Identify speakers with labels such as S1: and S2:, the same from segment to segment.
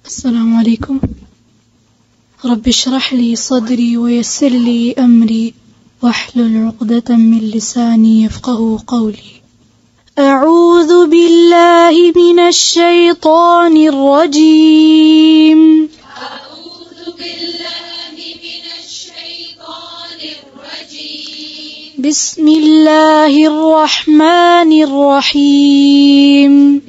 S1: السلام عليكم. رب اشرح لي صدري ويسر لي أمري واحلل عقدة من لساني يفقه قولي. أعوذ بالله من الشيطان الرجيم. بسم الله الرحمن الرحيم.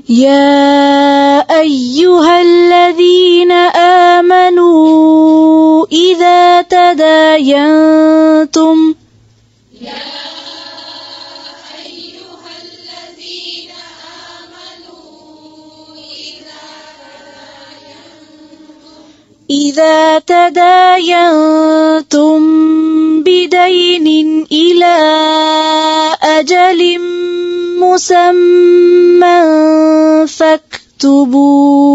S1: يا أيها الذين آمنوا إذا تداينتم بدين إلى أجل مسمى فاكتبوه.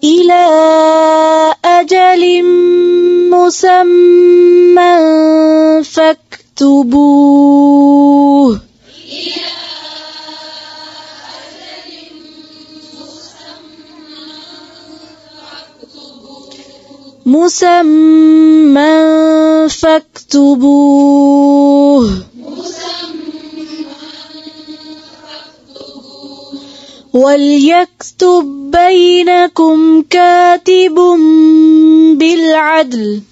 S1: إلى أجل مسمى فاكتبوه. وليكتب بينكم كاتب بالعدل.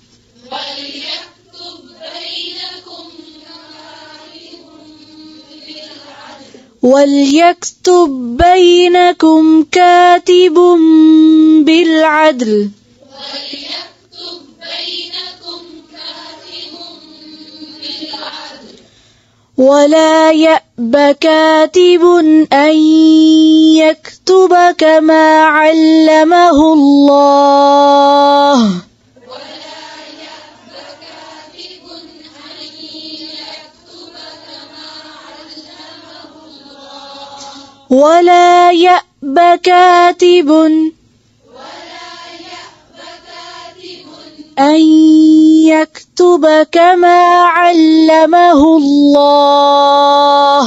S1: ولا يأب كاتب أن يكتب كما علمه الله. ولا يأب كاتب أن يكتب كما علمه الله.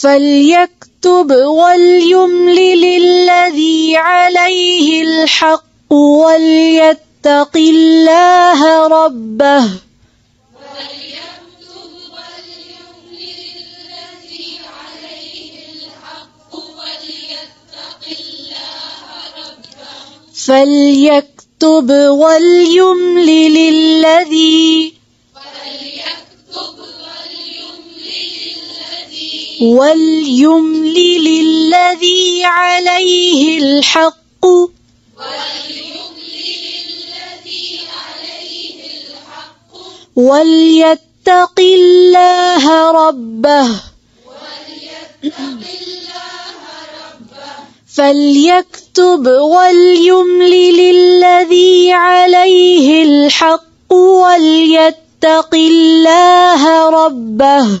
S1: فليكتب وليملل الذي عليه الحق وليتق الله ربه. فليكتب وليملل الذي عليه الحق وليتق الله ربه. فليكتب وليملل الذي عليه الحق وليتق الله ربه.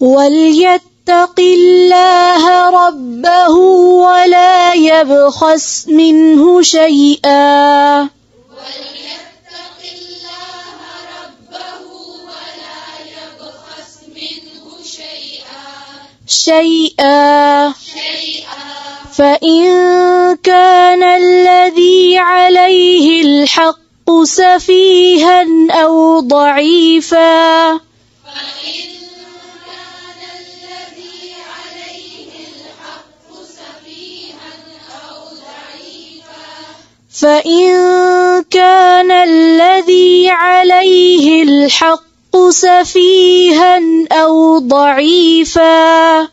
S1: وليتق الله ربه ولا يبخس منه شيئا فإن كان الذي عليه الحق سفيها أو ضعيفا فإن كان الذي عليه الحق سفيها أو ضعيفا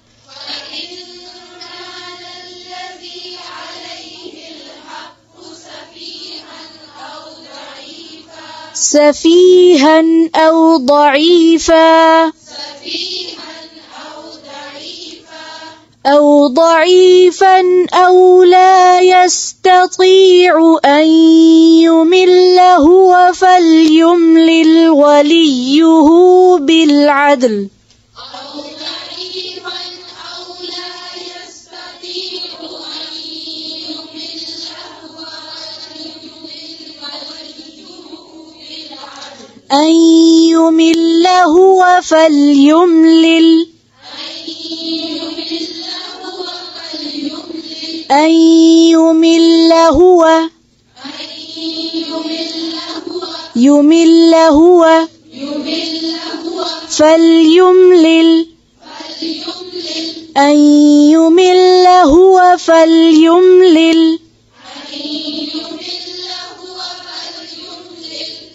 S1: سفيها أو ضعيفا أو لا يستطيع أن يمل هو فليملل وليه بالعدل أن يمل هو فليملل أن يمل هو فليملل أن يمل هو فليملل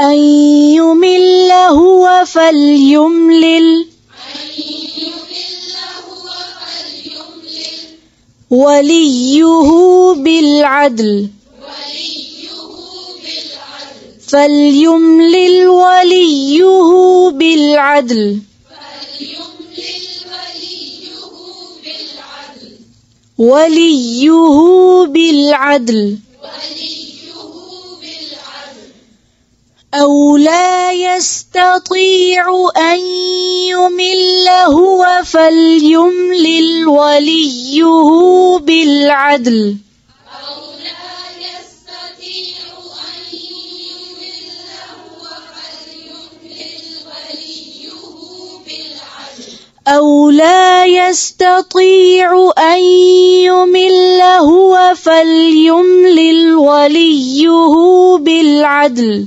S1: أن يمل هو فليملل وليه بالعدل فليملل وليه بالعدل وليه بالعدل أو لا يستطيع أن يمل هو فليملل وليه بالعدل أو لا يستطيع أن يمل هو فليملل وليه بالعدل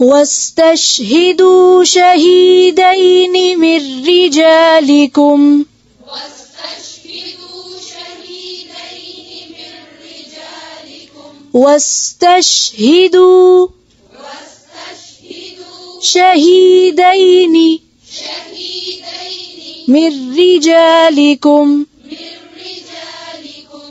S1: واستشهدوا شهيدين من رجالكم واستشهدوا شهيدين من رجالكم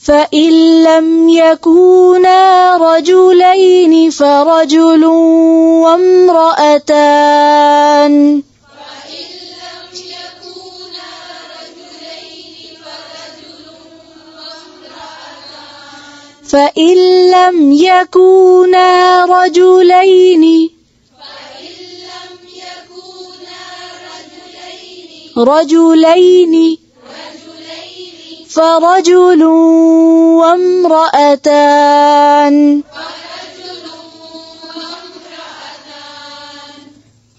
S1: فإن لم يكونا رجلين فرجل وامرأتان فإن لم يكونا رجلين فرجل وامرأتان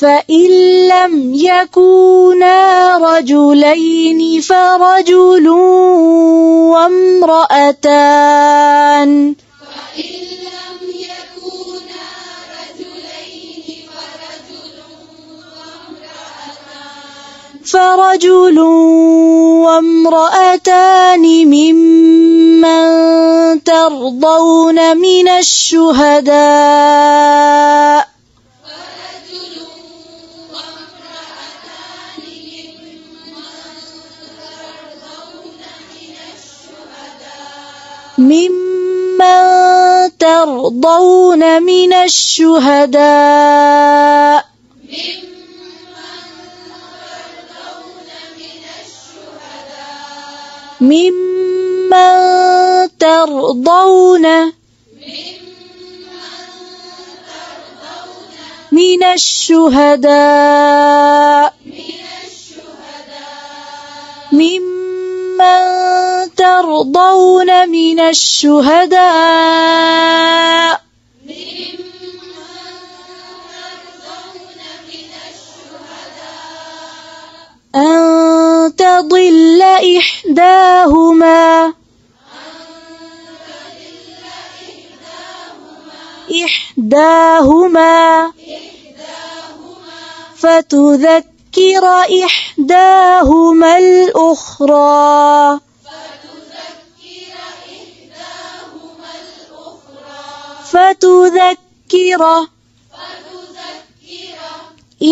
S1: فإن لم يكونا رجلين فرجل وامرأتان فرجل وامرأتان ممن ترضون من الشهداء ممن ترضون من الشهداء ممن ترضون من الشهداء ممن ترضون من الشهداء أن تضل إحداهما فتذكر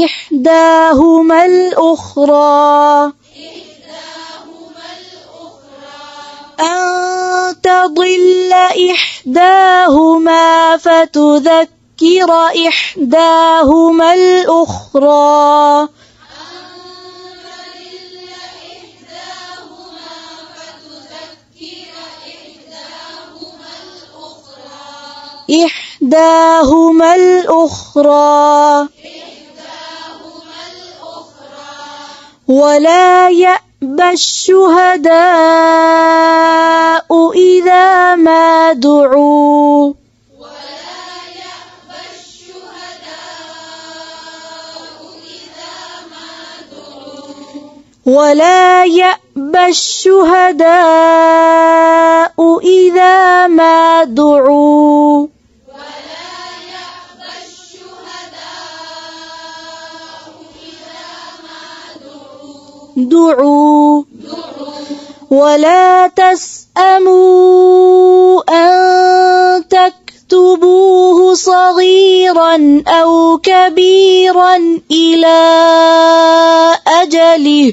S1: إحداهما الأخرى أن تضل إحداهما فتذكر إحداهما الأخرى ولا يأبى الشهداء إذا ما دعوا ولا تسأموا أن تكتبوه صغيرا أو كبيرا إلى أجله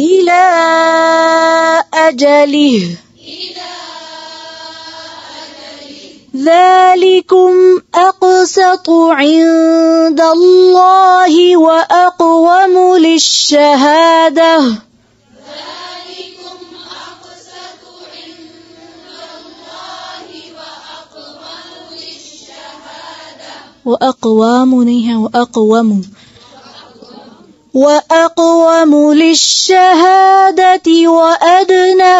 S1: إلى أجله ذلكم أقسط عند الله وأقوم للشهادة وأقوم للشهادة وأدنى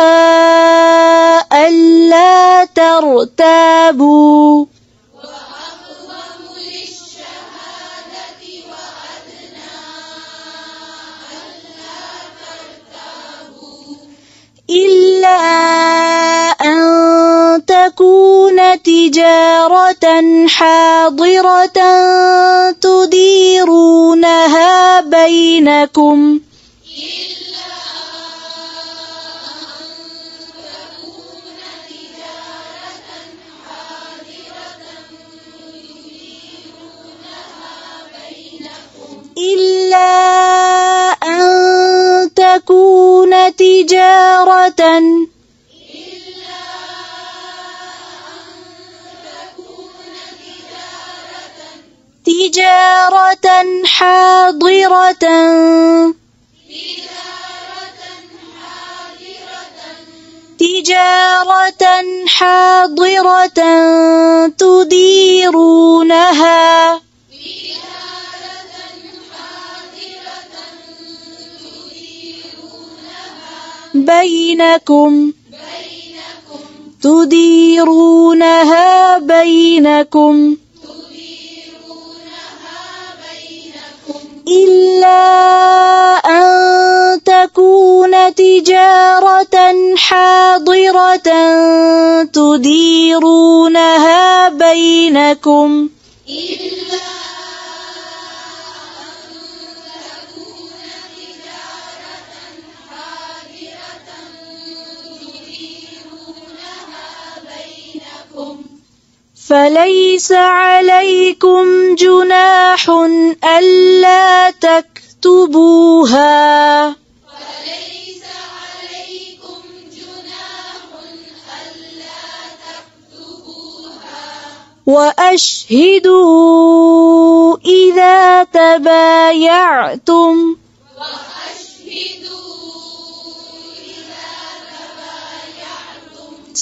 S1: ألا ترتابوا إلا أن تكون تجارة حاضرة تديرونها بينكم تجارة حاضرة تديرونها بينكم إلا أن تكون تجارة حاضرة تديرونها بينكم فليس عليكم جناح ألا تكتبوها وأشهدوا إذا تبايعتم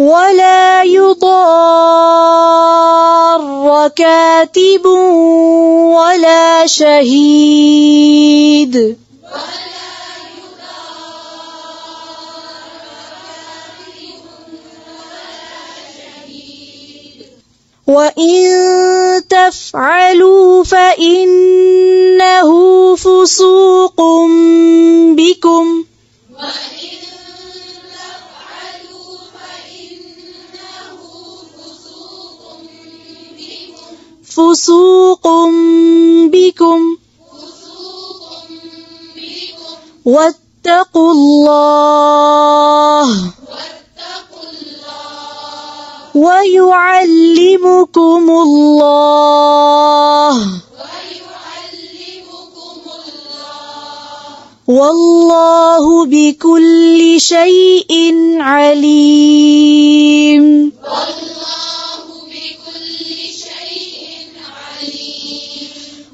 S1: ولا يضار كاتب ولا شهيد وإن تفعلوا فإنه فسوق بكم فسوق بكم واتقوا الله ويعلمكم الله والله بكل شيء عليم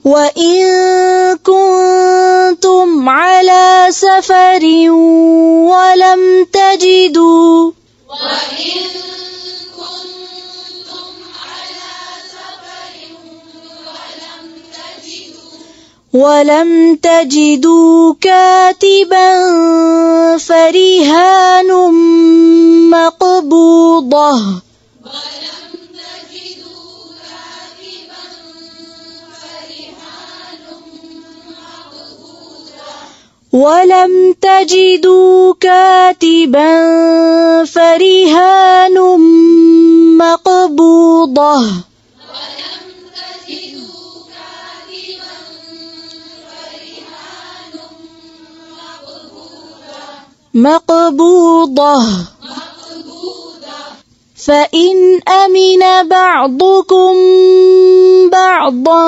S1: وإن كنتم على سفر ولم تجدوا كاتبا فرهان مقبوضة ولم تجدوا كاتبا فرهان مقبوضة فإن أمن بعضكم بعضا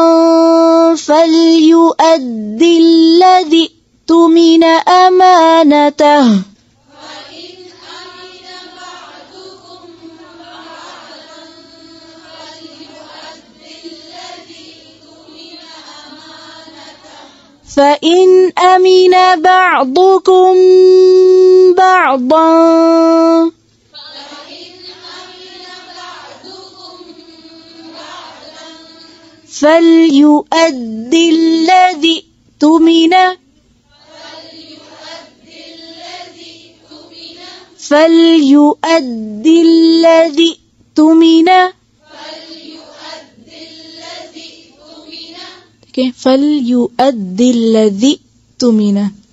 S1: فليؤدي الذي اؤتمن أمانته فإن أمن بعضكم بعضا فليؤدي الذي اؤتمن فليؤدي الذي اؤتمن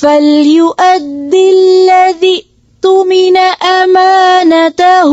S1: فليؤدي الذي اؤتمن أمانته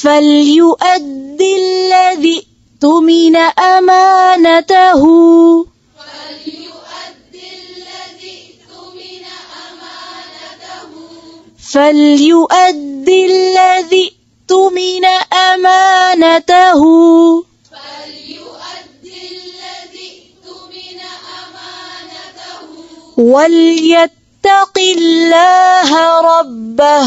S1: فليؤدي الذي اؤتمن أمانته فليؤدي الذي اؤتمن أمانته وليتق الله ربه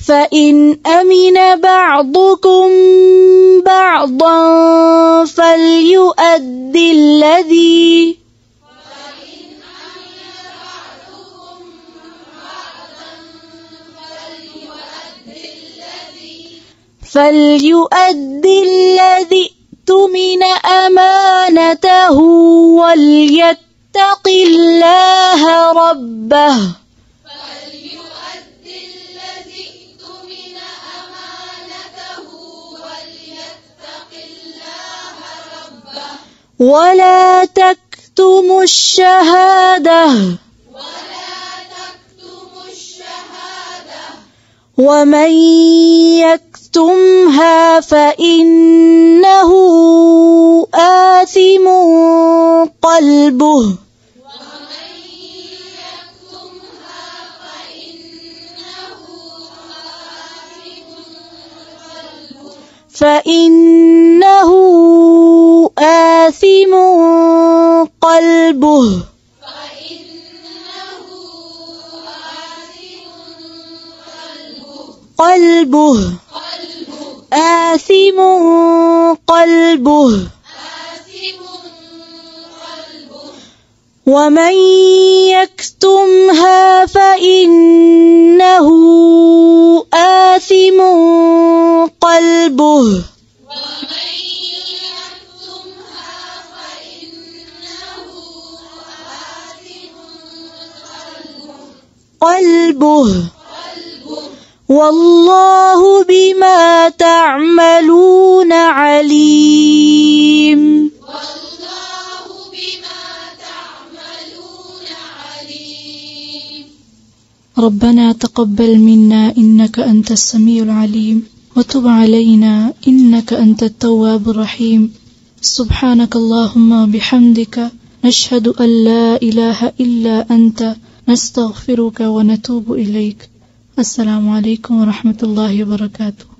S1: فإن أمن بعضكم بعضا فليؤدي الذي اؤتمن أمانته وليتق الله ربه ولا تكتموا الشهادة ومن يكتمها فإنه آثم قلبه آثم قلبه ومن يكتمها فإنه آثم قلبه والله بما تعملون عليم. ربنا تقبل منا إنك أنت السميع العليم وتب علينا إنك أنت التواب الرحيم. سبحانك اللهم وبحمدك نشهد أن لا إله إلا أنت نستغفرك ونتوب إليك. السلام عليكم ورحمة الله وبركاته.